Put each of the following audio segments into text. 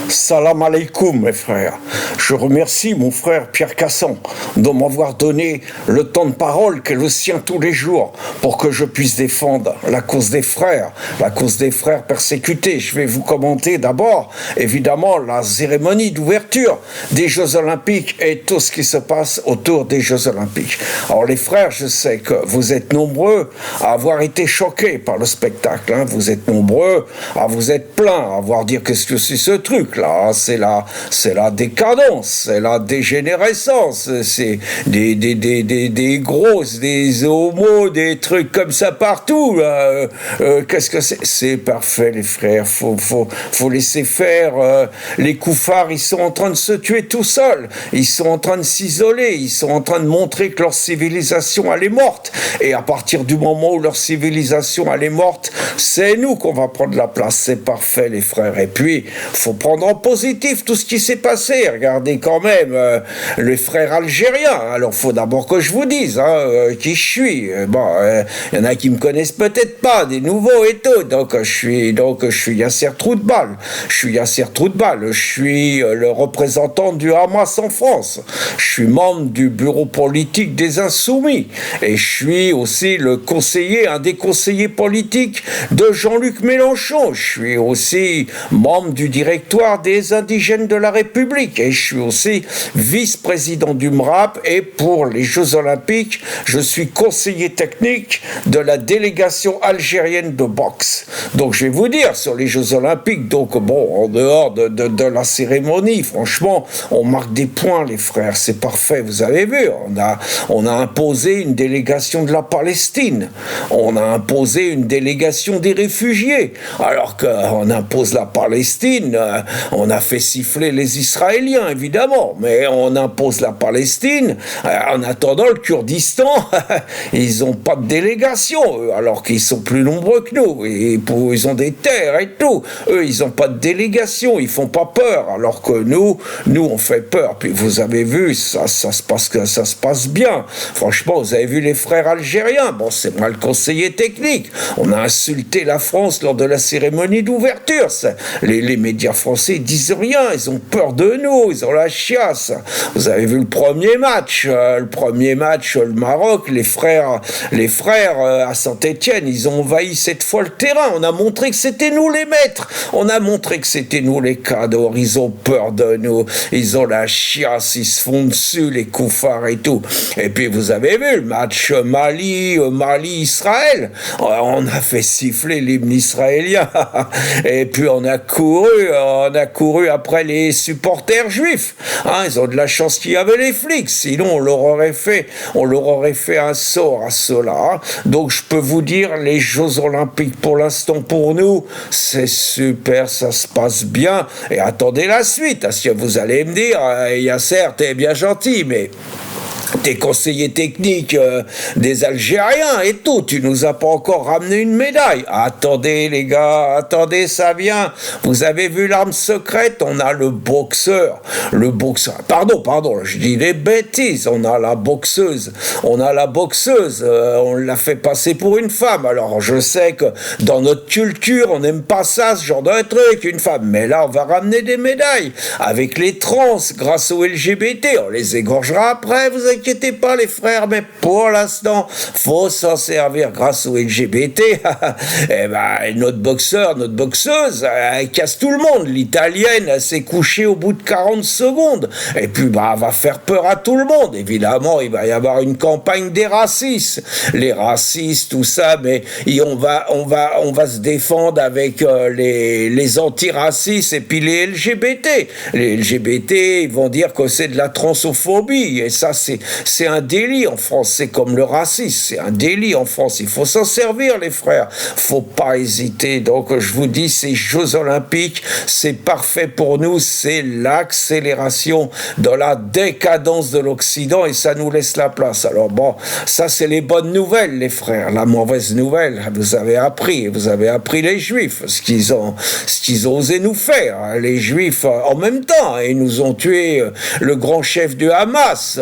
Salam alaikum, mes frères. Je remercie mon frère Pierre Cassan de m'avoir donné le temps de parole qu'est le sien tous les jours pour que je puisse défendre la cause des frères persécutés. Je vais vous commenter d'abord, évidemment, la cérémonie d'ouverture des Jeux Olympiques et tout ce qui se passe autour des Jeux Olympiques. Alors les frères, je sais que vous êtes nombreux à avoir été choqués par le spectacle. Vous êtes nombreux à vous être plaints, à avoir dit qu'est-ce que c'est ce truc-là, c'est la décadence, c'est la dégénérescence, c'est des grosses, des homos, des trucs comme ça partout. Qu'est-ce que c'est? C'est parfait, les frères. Faut laisser faire. Les koufars, ils sont en train de se tuer tout seuls. Ils sont en train de s'isoler. Ils sont en train de montrer que leur civilisation, elle est morte. Et à partir du moment où leur civilisation, elle est morte, c'est nous qu'on va prendre la place. C'est parfait, les frères. Et puis, faut prendre en positif tout ce qui s'est passé. Regardez quand même les frères algériens. Alors, faut d'abord que je vous dise qui je suis. Il y en a qui me connaissent peut-être pas, des nouveaux et tout. Donc, je suis Yasser Troudbal. Je suis le représentant du Hamas en France. Je suis membre du bureau politique des Insoumis. Et je suis aussi un des conseillers politiques de Jean-Luc Mélenchon. Je suis aussi membre du directoire des indigènes de la République. Et je suis aussi vice-président du MRAP. Et pour les Jeux Olympiques, je suis conseiller technique de la délégation algérienne de boxe. Donc je vais vous dire sur les Jeux Olympiques, en dehors de la cérémonie, franchement, on marque des points, les frères, c'est parfait, vous avez vu, on a imposé une délégation de la Palestine, on a imposé une délégation des réfugiés, alors qu'on impose la Palestine, on a fait siffler les Israéliens, évidemment, mais on impose la Palestine, en attendant le Kurdistan, ils n'ont pas de délégation, alors qu'ils sont plus nombreux que nous, et ils ont des terres et tout, eux ils n'ont pas de délégation, ils font pas peur, alors que nous on fait peur. Puis vous avez vu, ça se passe bien. Franchement, vous avez vu les frères algériens, c'est moi le conseiller technique, on a insulté la France lors de la cérémonie d'ouverture, les médias français ils disent rien, ils ont peur de nous, ils ont la chiasse. Vous avez vu le premier match, le Maroc, les frères à Saint-Étienne, ils ont envahi cette fois le terrain, on a montré que c'était nous les maîtres, on a montré que c'était nous les cadors, ils ont peur de nous, ils ont la chiasse, ils se font dessus, les koufars et tout. Et puis vous avez vu le match Mali-Israël, on a fait siffler l'hymne israélien, et puis on a couru après les supporters juifs, ils ont de la chance qu'il y avait les flics, sinon on leur aurait fait un sort à cela. Donc je peux vous dire, les Jeux Olympiques pour l'instant pour nous, c'est super, ça se passe bien, et attendez la suite, parce que vous allez me dire, Yasser, t'es bien gentil, mais t'es conseiller technique des Algériens et tout, tu nous as pas encore ramené une médaille. Attendez les gars, attendez, ça vient. Vous avez vu l'arme secrète, on a le boxeur, pardon, je dis des bêtises, on a la boxeuse, on l'a fait passer pour une femme. Alors je sais que dans notre culture, on n'aime pas ça, ce genre de truc, une femme, mais là on va ramener des médailles avec les trans, grâce aux LGBT, on les égorgera après, vous inquiétez pas les frères, mais pour l'instant, faut s'en servir grâce aux LGBT. Notre boxeuse, elle casse tout le monde. L'italienne, elle s'est couchée au bout de 40 secondes. Et puis, elle va faire peur à tout le monde. Évidemment, il va y avoir une campagne des racistes. Les racistes, tout ça, mais on va se défendre avec les antiracistes et puis les LGBT. Les LGBT, ils vont dire que c'est de la transophobie. Et ça, c'est un délit en France, c'est comme le racisme, c'est un délit en France, il faut s'en servir les frères, faut pas hésiter. Donc je vous dis, ces Jeux Olympiques, c'est parfait pour nous, c'est l'accélération de la décadence de l'Occident et ça nous laisse la place. Alors ça c'est les bonnes nouvelles les frères, la mauvaise nouvelle, vous avez appris les Juifs, ce qu'ils ont osé nous faire, les Juifs en même temps, ils nous ont tué le grand chef du Hamas,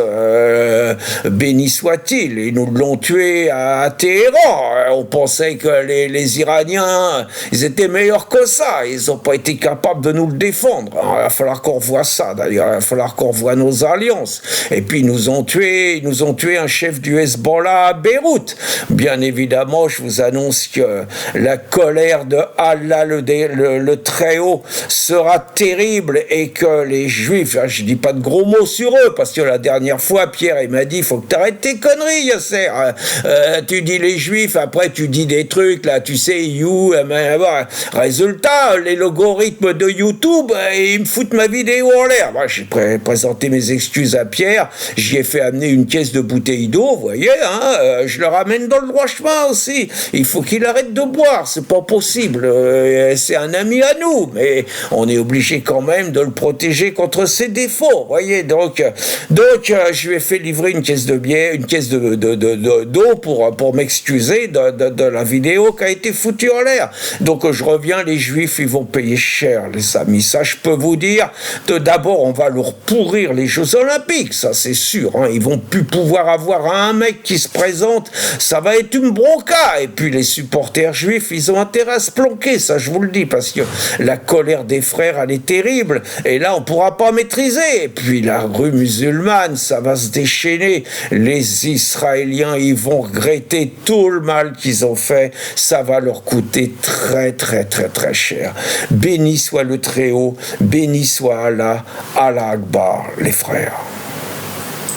béni soit-il. Ils nous l'ont tué à Téhéran. On pensait que les Iraniens, ils étaient meilleurs que ça. Ils n'ont pas été capables de nous le défendre. Alors, il va falloir qu'on voit ça, d'ailleurs. Il va falloir qu'on voit nos alliances. Et puis, ils nous ont tué un chef du Hezbollah à Beyrouth. Bien évidemment, je vous annonce que la colère de Allah, le Très-Haut, sera terrible et que les Juifs, je dis pas de gros mots sur eux, parce que la dernière fois, Pierre, il m'a dit, il faut que tu arrêtes tes conneries, Yasser. Tu dis les Juifs, après tu dis des trucs, là, tu sais, résultat, les logarithmes de YouTube, ils me foutent ma vidéo en l'air. Moi, j'ai présenté mes excuses à Pierre, j'y ai fait amener une caisse de bouteilles d'eau, vous voyez, je le ramène dans le droit chemin aussi. Il faut qu'il arrête de boire, c'est pas possible. C'est un ami à nous, mais on est obligé quand même de le protéger contre ses défauts, vous voyez. Donc, je lui ai fait livrer une caisse de bière, une caisse d'eau pour m'excuser de la vidéo qui a été foutue en l'air. Donc, je reviens, les Juifs, ils vont payer cher, les amis. Ça, je peux vous dire. D'abord, on va leur pourrir les Jeux Olympiques, ça, c'est sûr. Ils vont plus pouvoir avoir un mec qui se présente. Ça va être une bronca. Et puis, les supporters juifs, ils ont intérêt à se planquer, ça, je vous le dis, parce que la colère des frères, elle est terrible. Et là, on pourra pas maîtriser. Et puis, la rue musulmane, ça va se déchaîner. Les Israéliens, ils vont regretter tout le mal qu'ils ont fait. Ça va leur coûter très, très, très, très cher. Béni soit le Très-Haut, béni soit Allah, Allah Akbar, les frères.